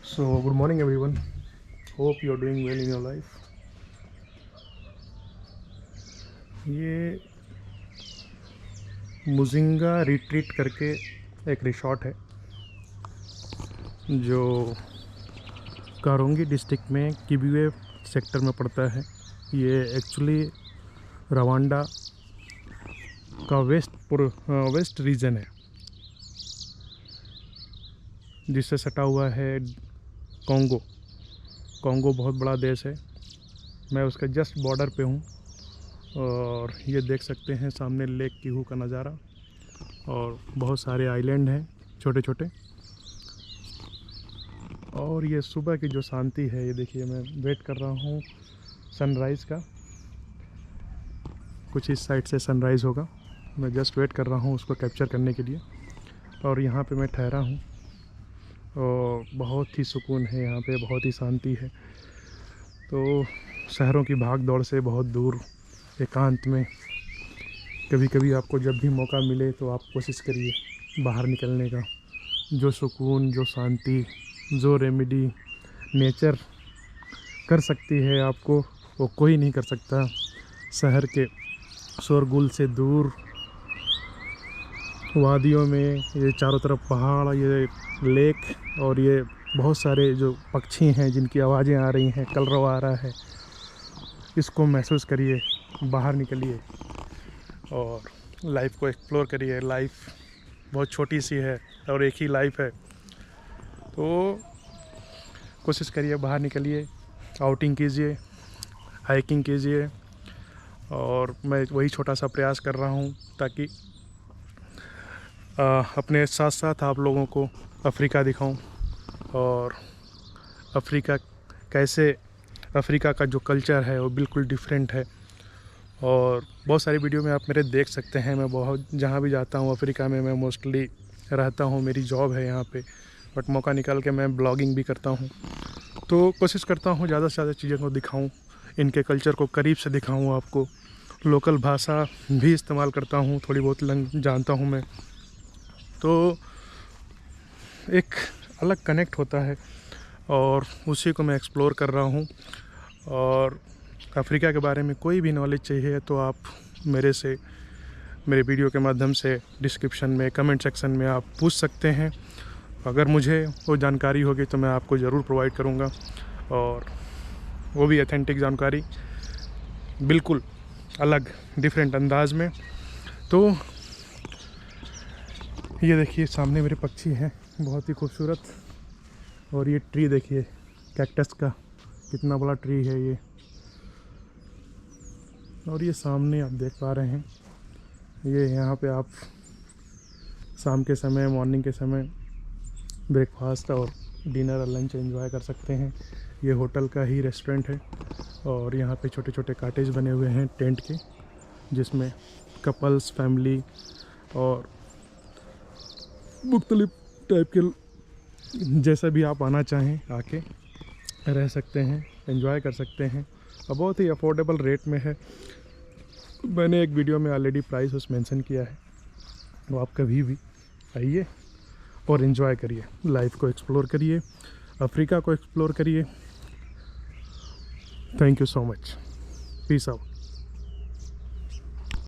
So, good morning everyone. Hope you are doing well in your life. ये मुजिंगा retreat करके एक resort है जो कारोंगी डिस्ट्रिक्ट में किबिवे सेक्टर में पड़ता है। ये एक्चुअली रवांडा का वेस्ट रीजन है, जिससे सटा हुआ है कॉन्गो। कॉन्गो बहुत बड़ा देश है। मैं उसका जस्ट बॉर्डर पे हूँ और ये देख सकते हैं सामने लेक किहू का नज़ारा और बहुत सारे आइलैंड हैं छोटे छोटे। और ये सुबह की जो शांति है, ये देखिए, मैं वेट कर रहा हूँ सनराइज़ का। कुछ इस साइड से सनराइज़ होगा, मैं जस्ट वेट कर रहा हूँ उसको कैप्चर करने के लिए। और यहाँ पे मैं ठहरा हूँ और बहुत ही सुकून है यहाँ पे, बहुत ही शांति है। तो शहरों की भाग दौड़ से बहुत दूर एकांत में कभी कभी आपको जब भी मौका मिले तो आप कोशिश करिए बाहर निकलने का। जो सुकून, जो शांति, जो रेमेडी नेचर कर सकती है आपको, वो कोई नहीं कर सकता। शहर के शोरगुल से दूर, वादियों में ये चारों तरफ पहाड़, ये लेक और ये बहुत सारे जो पक्षी हैं जिनकी आवाज़ें आ रही हैं, कलरव आ रहा है, इसको महसूस करिए। बाहर निकलिए और लाइफ को एक्सप्लोर करिए। लाइफ बहुत छोटी सी है और एक ही लाइफ है, तो कोशिश करिए बाहर निकलिए, आउटिंग कीजिए, हाइकिंग कीजिए। और मैं वही छोटा सा प्रयास कर रहा हूँ ताकि अपने साथ साथ आप लोगों को अफ्रीका दिखाऊं और अफ्रीका कैसे, अफ्रीका का जो कल्चर है वो बिल्कुल डिफरेंट है। और बहुत सारी वीडियो में आप मेरे देख सकते हैं। मैं बहुत जहाँ भी जाता हूँ अफ्रीका में, मैं मोस्टली रहता हूँ, मेरी जॉब है यहाँ पे, बट मौका निकाल के मैं ब्लॉगिंग भी करता हूँ। तो कोशिश करता हूँ ज़्यादा से ज़्यादा चीज़ों को दिखाऊँ, इनके कल्चर को करीब से दिखाऊँ आपको। लोकल भाषा भी इस्तेमाल करता हूँ, थोड़ी बहुत जानता हूँ मैं, तो एक अलग कनेक्ट होता है और उसी को मैं एक्सप्लोर कर रहा हूँ। और अफ्रीका के बारे में कोई भी नॉलेज चाहिए तो आप मेरे वीडियो के माध्यम से डिस्क्रिप्शन में, कमेंट सेक्शन में आप पूछ सकते हैं। अगर मुझे वो जानकारी होगी तो मैं आपको ज़रूर प्रोवाइड करूँगा, और वो भी ऑथेंटिक जानकारी, बिल्कुल अलग डिफरेंट अंदाज में। तो ये देखिए सामने मेरे पक्षी हैं, बहुत ही खूबसूरत। और ये ट्री देखिए, कैक्टस का कितना बड़ा ट्री है ये। और ये सामने आप देख पा रहे हैं, ये यहाँ पे आप शाम के समय, मॉर्निंग के समय ब्रेकफास्ट और डिनर और लंच एंजॉय कर सकते हैं। ये होटल का ही रेस्टोरेंट है और यहाँ पे छोटे छोटे कॉटेज बने हुए हैं टेंट के, जिसमें कपल्स, फैमिली और मुख्तलिफ टाइप के जैसा भी आप आना चाहें आके रह सकते हैं, एंजॉय कर सकते हैं। और बहुत ही अफोर्डेबल रेट में है। मैंने एक वीडियो में ऑलरेडी प्राइस उस मेंशन किया है, तो आप कभी भी आइए और एंजॉय करिए, लाइफ को एक्सप्लोर करिए, अफ्रीका को एक्सप्लोर करिए। Thank you so much. Peace out.